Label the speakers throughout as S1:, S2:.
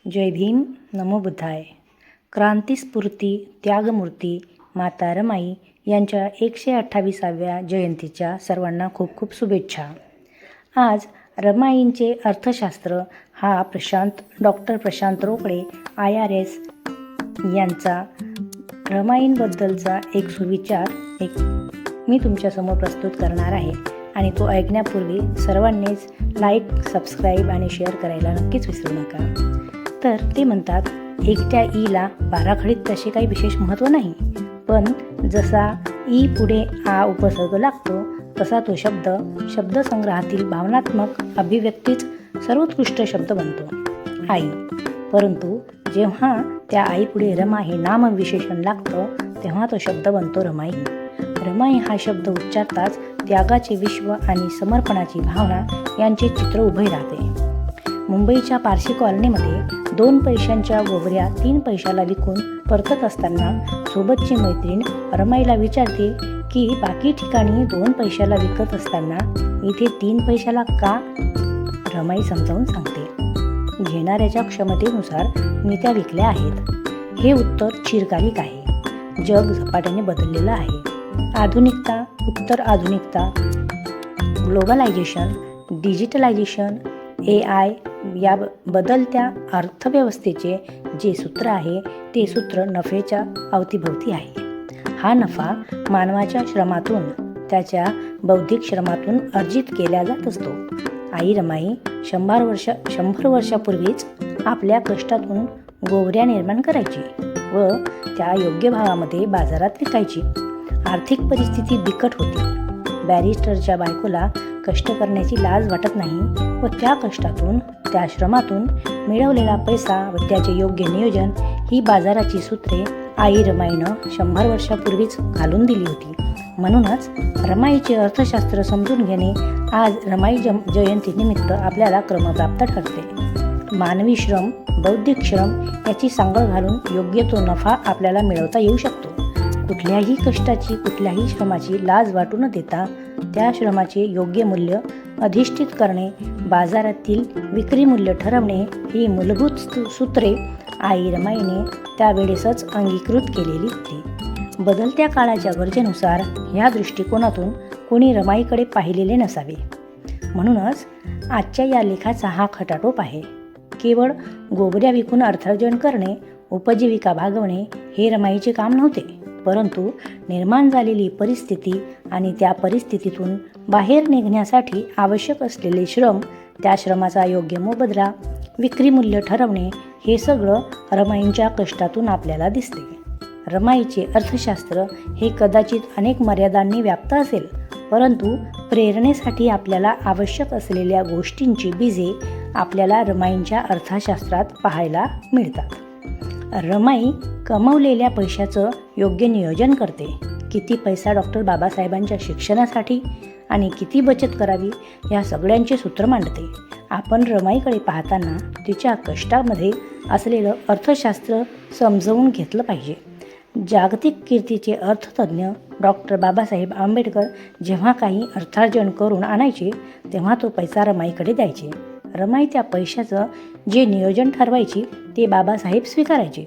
S1: जय भीम, नमो बुद्धाय. क्रांतीस्फूर्ती त्यागमूर्ती माता रमाई यांच्या 128व्या जयंतीच्या सर्वांना खूप खूप शुभेच्छा. आज रमाईंचे अर्थशास्त्र हा डॉक्टर प्रशांत रोकडे IRS यांचा रमाईंबद्दलचा एक सुविचार मी तुमच्यासमोर प्रस्तुत करणार आहे आणि तो ऐकण्यापूर्वी सर्वांनीच लाईक, सबस्क्राईब आणि शेअर करायला नक्कीच विसरू नका. तर ते म्हणतात, एकट्या ईला 12 खडीत तसे काही विशेष महत्त्व नाही, पण जसा ई पुढे आ उपसर्ग लागतो तसा तो शब्दसंग्रहातील भावनात्मक अभिव्यक्तीच सर्वोत्कृष्ट शब्द बनतो, आई. परंतु जेव्हा त्या आईपुढे रमा हे नामविशेषण लागतं तेव्हा तो शब्द बनतो रमाई. रमाई हा शब्द उच्चारताच त्यागाचे विश्व आणि समर्पणाची भावना यांचे चित्र उभे राहते. मुंबईच्या पारशी कॉलनीमध्ये 2 पैशांच्या गोवऱ्या 3 पैशाला विकून परतत असताना सोबतची मैत्रीण रमाईला विचारते की बाकी ठिकाणी 2 पैशाला विकत असताना इथे 3 पैशाला का? रमाई समजावून सांगते, घेणाऱ्याच्या क्षमतेनुसार मी त्या विकल्या आहेत. हे उत्तर चिरकालिक आहे. जग झपाट्याने बदललेलं आहे. आधुनिकता, उत्तर आधुनिकता, ग्लोबलायझेशन, डिजिटलायझेशन, AI या बदलत्या अर्थव्यवस्थेचे जे सूत्र आहे ते सूत्र नफ्याच्या अवतीभवती आहे. हा नफा मानवाच्या श्रमातून, त्याच्या बौद्धिक श्रमातून अर्जित केला जात असतो. आई रमाई 100 वर्षापूर्वीच आपल्या कष्टातून गोवऱ्या निर्माण करायची व त्या योग्य भावामध्ये बाजारात विकायची. आर्थिक परिस्थिती बिकट होती. बॅरिस्टरच्या बायकोला कष्ट करण्याची लाज वाटत नाही व त्या कष्टातून, त्या श्रमातून मिळवलेला पैसा व त्याचे योग्य नियोजन ही बाजाराची सूत्रे आई रमाईनं 100 वर्षापूर्वीच घालून दिली होती. म्हणूनच रमाईचे अर्थशास्त्र समजून घेणे आज रमाई जयंतीनिमित्त आपल्याला क्रमप्राप्त ठरते. मानवी श्रम, बौद्धिक श्रम याची सांगड घालून योग्य तो नफा आपल्याला मिळवता येऊ शकतो. कुठल्याही कष्टाची, कुठल्याही श्रमाची लाज वाटू न देता त्या श्रमाचे योग्य मूल्य अधिष्ठित करणे, बाजारातील विक्री मूल्य ठरवणे ही मूलभूत सूत्रे आई रमाईने त्यावेळेसच अंगीकृत केलेली होती. बदलत्या काळाच्या गरजेनुसार ह्या दृष्टिकोनातून कोणी रमाईकडे पाहिलेले नसावे. म्हणूनच आजच्या या लेखाचा हा खटाटोप आहे. केवळ गोवऱ्या विकून अर्थार्जन करणे, उपजीविका भागवणे हे रमाईचे काम नव्हते, परंतु निर्माण झालेली परिस्थिती आणि त्या परिस्थितीतून बाहेर निघण्यासाठी आवश्यक असलेले श्रम, त्या श्रमाचा योग्य मोबदला, विक्री मूल्य ठरवणे हे सगळं रमाईंच्या कष्टातून आपल्याला दिसते. रमाईचे अर्थशास्त्र हे कदाचित अनेक मर्यादांनी व्याप्त असेल, परंतु प्रेरणेसाठी आपल्याला आवश्यक असलेल्या गोष्टींची बीजे आपल्याला रमाईंच्या अर्थशास्त्रात पाहायला मिळतात. रमाई कमवलेल्या पैशाचं योग्य नियोजन करते. किती पैसा डॉक्टर बाबासाहेबांच्या शिक्षणासाठी आणि किती बचत करावी या सगळ्यांचे सूत्र मांडते. आपण रमाईकडे पाहताना तिच्या कष्टामध्ये असलेलं अर्थशास्त्र समजवून घेतलं पाहिजे. जागतिक कीर्तीचे अर्थतज्ञ डॉक्टर बाबासाहेब आंबेडकर जेव्हा काही अर्थार्जन करून आणायचे तेव्हा तो पैसा रमाईकडे द्यायचे. रमाई त्या पैशाचं जे नियोजन ठरवायची ते बाबासाहेब स्वीकारायचे.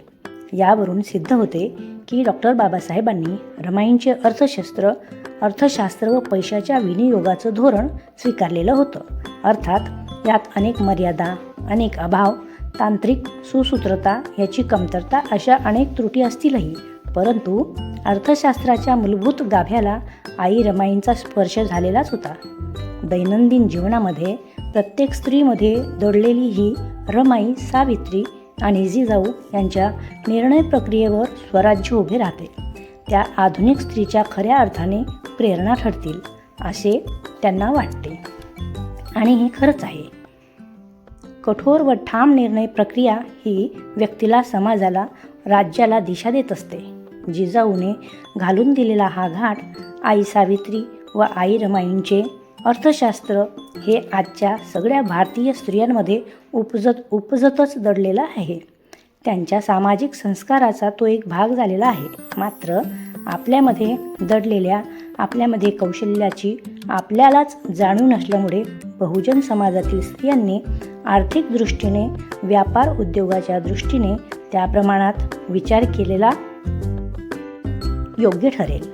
S1: यावरून सिद्ध होते की डॉक्टर बाबासाहेबांनी रमाईंचे अर्थशास्त्र व पैशाच्या विनियोगाचं धोरण स्वीकारलेलं होतं. अर्थात यात अनेक मर्यादा, अनेक अभाव, तांत्रिक सुसूत्रता याची कमतरता अशा अनेक त्रुटी असतीलही, परंतु अर्थशास्त्राच्या मूलभूत गाभ्याला आई रमाईंचा स्पर्श झालेलाच होता. दैनंदिन जीवनामध्ये प्रत्येक स्त्रीमध्ये दडलेली ही रमाई, सावित्री आणि जिजाऊ यांच्या निर्णय प्रक्रियेवर स्वराज्य उभे राहते. त्या आधुनिक स्त्रीच्या खऱ्या अर्थाने प्रेरणा ठरतील असे त्यांना वाटते आणि हे खरंच आहे. कठोर व ठाम निर्णय प्रक्रिया ही व्यक्तीला, समाजाला, राज्याला दिशा देत असते. जिजाऊने घालून दिलेला हा घाट आई सावित्री व आई रमाईंचे अर्थशास्त्र हे आजच्या सगळ्या भारतीय स्त्रियांमध्ये उपजतच दडलेला आहे. त्यांच्या सामाजिक संस्काराचा तो एक भाग झालेला आहे. मात्र आपल्यामध्ये दडलेल्या, आपल्यामध्ये कौशल्याची आपल्यालाच जाणीव नसल्यामुळे बहुजन समाजातील स्त्रियांनी आर्थिक दृष्टीने, व्यापार उद्योगाच्या दृष्टीने त्या प्रमाणात विचार केलेला योग्य ठरेल.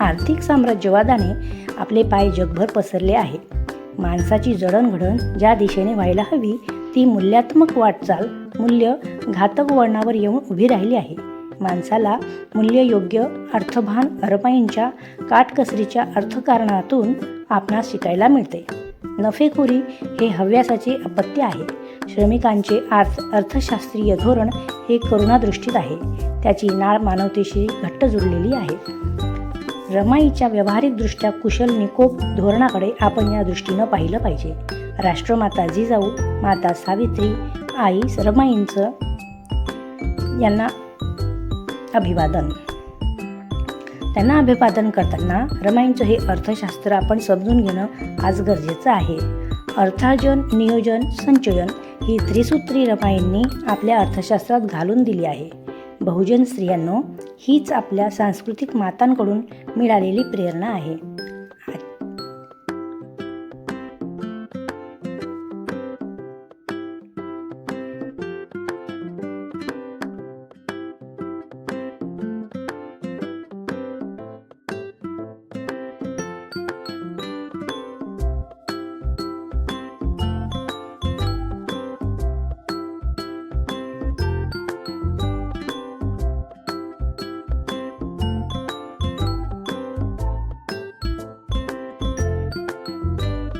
S1: आर्थिक साम्राज्यवादाने आपले पाय जगभर पसरले आहे. माणसाची जडणघडण ज्या दिशेने व्हायला हवी ती मूल्यात्मक वाटचाल मूल्य घातक वळणावर येऊन उभी राहिली आहे. माणसाला मूल्ययोग्य अर्थभान रमाईंच्या काटकसरीच्या अर्थकारणातून आपणास शिकायला मिळते. नफेखोरी हे हव्यासाचे अपत्य आहे. श्रमिकांचे अर्थशास्त्रीय धोरण हे करुणादृष्टीत आहे. त्याची नाळ मानवतेशी घट्ट जुळलेली आहे. रमाईच्या व्यावहारिकदृष्ट्या कुशल निकोप धोरणाकडे आपण या दृष्टीनं पाहिलं पाहिजे. राष्ट्रमाता जिजाऊ, माता सावित्री, आई रमाईंचं यांना अभिवादन. त्यांना अभिवादन करताना रमाईंचं हे अर्थशास्त्र आपण समजून घेणं आज गरजेचं आहे. अर्थार्जन, नियोजन, संचयन ही त्रिसूत्री रमाईंनी आपल्या अर्थशास्त्रात घालून दिली आहे. बहुजन स्त्रियांनो, हीच आपल्या सांस्कृतिक मातांकडून मिळालेली प्रेरणा आहे.